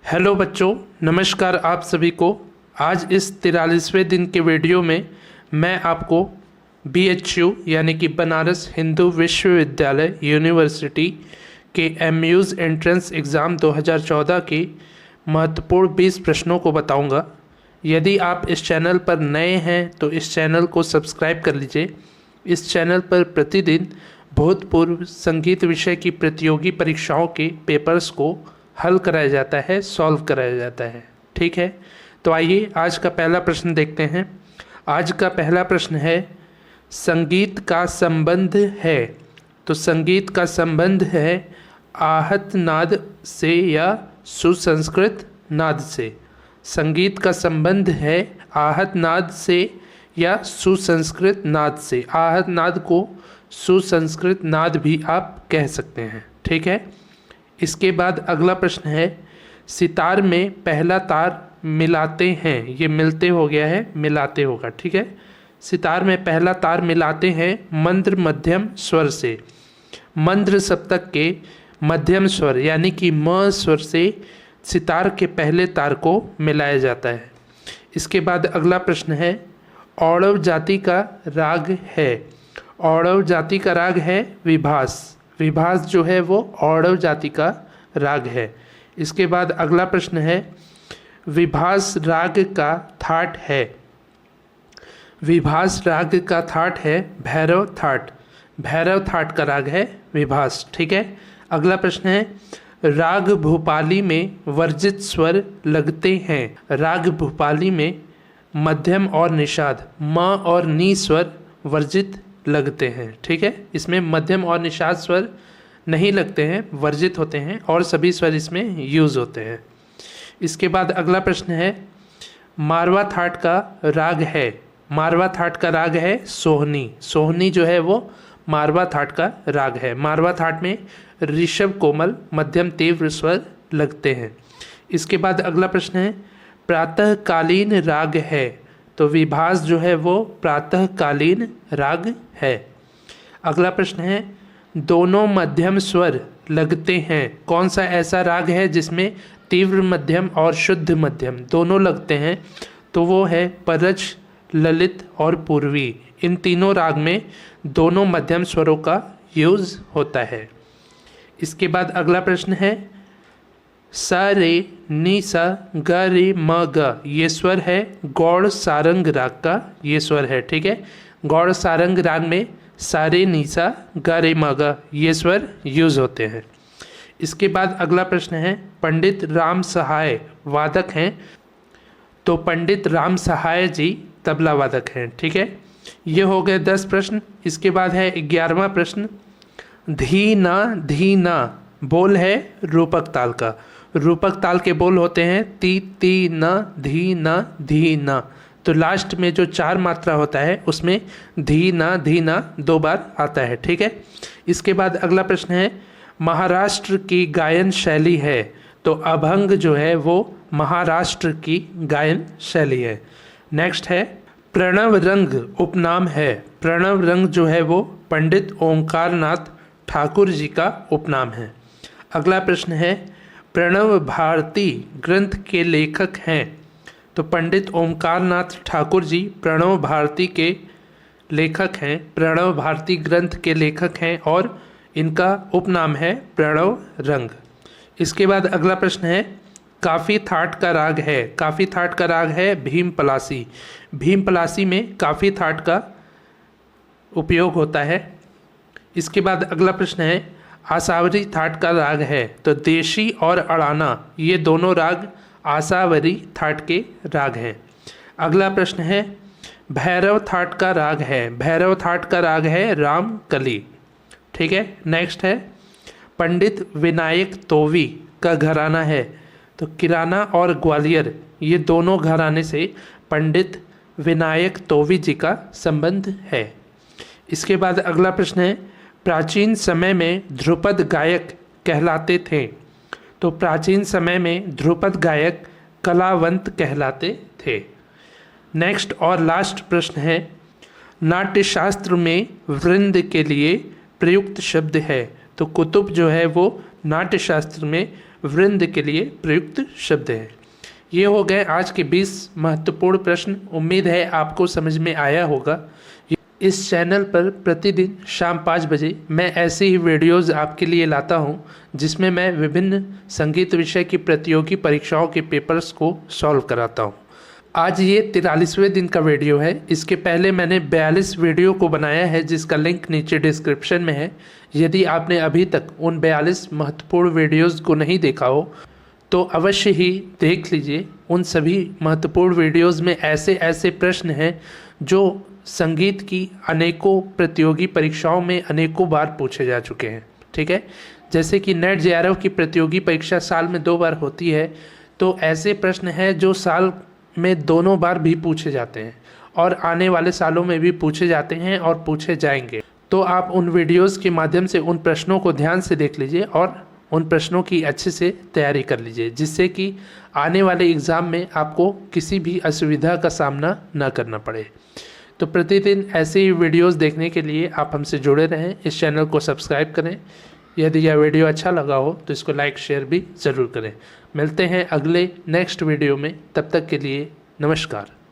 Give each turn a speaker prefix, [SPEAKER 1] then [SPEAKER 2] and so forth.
[SPEAKER 1] Hello बच्चों, नमस्कार आप सभी को। आज इस 43वें दिन के वीडियो में मैं आपको BHU यानी कि बनारस हिंदू विश्वविद्यालय यूनिवर्सिटी के MU's एंट्रेंस एग्ज़ाम 2014 के महत्वपूर्ण 20 प्रश्नों को बताऊंगा। यदि आप इस चैनल पर नए हैं तो इस चैनल को सब्सक्राइब कर लीजिए। इस चैनल पर प्रतिदिन भूतपूर्व संगीत विषय की प्रतियोगी परीक्षाओं के पेपर्स को हल कराया जाता है, सॉल्व कराया जाता है। ठीक है, तो आइए आज का पहला प्रश्न देखते हैं। आज का पहला प्रश्न है, संगीत का संबंध है। तो संगीत का संबंध है आहत नाद से या सुसंस्कृत नाद से। संगीत का संबंध है आहत नाद से या सुसंस्कृत नाद से। आहत नाद को सुसंस्कृत नाद भी आप कह सकते हैं। ठीक है, इसके बाद अगला प्रश्न है, सितार में पहला तार मिलाते हैं। ये मिलते हो गया है, मिलाते होगा। ठीक है, सितार में पहला तार मिलाते हैं मंद्र मध्यम स्वर से। मंद्र सप्तक के मध्यम स्वर यानी कि म स्वर से सितार के पहले तार को मिलाया जाता है। इसके बाद अगला प्रश्न है, औड़व जाति का राग है। औड़व जाति का राग है विभास। विभास जो है वो औड़व जाति का राग है। इसके बाद अगला प्रश्न है, विभास राग का थाट है। विभास राग का थाट है भैरव थाट। भैरव थाट का राग है विभास। ठीक है, अगला प्रश्न है, राग भूपाली में वर्जित स्वर लगते हैं। राग भूपाली में मध्यम और निषाद म और नी स्वर वर्जित लगते हैं। ठीक है, इसमें मध्यम और निषाद स्वर नहीं लगते हैं, वर्जित होते हैं, और सभी स्वर इसमें यूज होते हैं। इसके बाद अगला प्रश्न है, मारवा थाट का राग है। मारवा थाट का राग है सोहनी। सोहनी जो है वो मारवा थाट का राग है। मारवा थाट में ऋषभ कोमल मध्यम तीव्र स्वर लगते हैं। इसके बाद अगला प्रश्न है, प्रातःकालीन राग है। तो विभास जो है वो प्रातःकालीन राग है। अगला प्रश्न है, दोनों मध्यम स्वर लगते हैं। कौन सा ऐसा राग है जिसमें तीव्र मध्यम और शुद्ध मध्यम दोनों लगते हैं? तो वो है परज, ललित और पूर्वी। इन तीनों राग में दोनों मध्यम स्वरों का यूज होता है। इसके बाद अगला प्रश्न है, सा रे नी सा ग रे म ग। ये स्वर है गौड़ सारंग राग का ये स्वर है। ठीक है, गौड़ सारंग राग में सा रे नी सा ग रे म ग ये स्वर यूज होते हैं। इसके बाद अगला प्रश्न है, पंडित राम सहाय वादक हैं। तो पंडित राम सहाय जी तबला वादक हैं। ठीक है, ये हो गए 10 प्रश्न। इसके बाद है 11वां प्रश्न, धी ना बोल है रूपक ताल का। रूपक ताल के बोल होते हैं ती ती न धी न। तो लास्ट में जो 4 मात्रा होता है उसमें धी न 2 बार आता है। ठीक है, इसके बाद अगला प्रश्न है, महाराष्ट्र की गायन शैली है। तो अभंग जो है वो महाराष्ट्र की गायन शैली है। नेक्स्ट है, प्रणव रंग उपनाम है। प्रणव रंग जो है वो पंडित ओंकार नाथ ठाकुर जी का उपनाम है। अगला प्रश्न है, प्रणव भारती ग्रंथ के लेखक हैं। तो पंडित ओंकार नाथ ठाकुर जी प्रणव भारती के लेखक हैं। प्रणव भारती ग्रंथ के लेखक हैं और इनका उपनाम है प्रणव रंग। इसके बाद अगला प्रश्न है, काफ़ी थाट का राग है। काफ़ी थाट का राग है भीम पलासी। भीम पलासी में काफ़ी थाट का उपयोग होता है। इसके बाद अगला प्रश्न है, आसावरी थाट का राग है। तो देशी और अड़ाना ये दोनों राग आसावरी थाट के राग हैं। अगला प्रश्न है, भैरव थाट का राग है। भैरव थाट का राग है रामकली। ठीक है, नेक्स्ट है, पंडित विनायक तोवी का घराना है। तो किराना और ग्वालियर ये दोनों घराने से पंडित विनायक तोवी जी का संबंध है। इसके बाद अगला प्रश्न है, प्राचीन समय में ध्रुपद गायक कहलाते थे। तो प्राचीन समय में ध्रुपद गायक कलावंत कहलाते थे। नेक्स्ट और लास्ट प्रश्न है, नाट्यशास्त्र में वृंद के लिए प्रयुक्त शब्द है। तो कुतुब जो है वो नाट्यशास्त्र में वृंद के लिए प्रयुक्त शब्द है। ये हो गए आज के 20 महत्वपूर्ण प्रश्न। उम्मीद है आपको समझ में आया होगा। इस चैनल पर प्रतिदिन शाम 5 बजे मैं ऐसे ही वीडियोज़ आपके लिए लाता हूं, जिसमें मैं विभिन्न संगीत विषय की प्रतियोगी परीक्षाओं के पेपर्स को सॉल्व कराता हूं। आज ये 43वें दिन का वीडियो है। इसके पहले मैंने 42 वीडियो को बनाया है, जिसका लिंक नीचे डिस्क्रिप्शन में है। यदि आपने अभी तक उन 42 महत्वपूर्ण वीडियोज़ को नहीं देखा हो तो अवश्य ही देख लीजिए। उन सभी महत्वपूर्ण वीडियोज़ में ऐसे ऐसे प्रश्न हैं जो संगीत की अनेकों प्रतियोगी परीक्षाओं में अनेकों बार पूछे जा चुके हैं। ठीक है, जैसे कि नेट जेआरएफ की प्रतियोगी परीक्षा साल में 2 बार होती है, तो ऐसे प्रश्न हैं जो साल में दोनों बार भी पूछे जाते हैं और आने वाले सालों में भी पूछे जाते हैं और पूछे जाएंगे। तो आप उन वीडियोज़ के माध्यम से उन प्रश्नों को ध्यान से देख लीजिए और उन प्रश्नों की अच्छे से तैयारी कर लीजिए, जिससे कि आने वाले एग्ज़ाम में आपको किसी भी असुविधा का सामना न करना पड़े। तो प्रतिदिन ऐसे ही वीडियोस देखने के लिए आप हमसे जुड़े रहें। इस चैनल को सब्सक्राइब करें। यदि यह वीडियो अच्छा लगा हो तो इसको लाइक शेयर भी ज़रूर करें। मिलते हैं अगले नेक्स्ट वीडियो में। तब तक के लिए नमस्कार।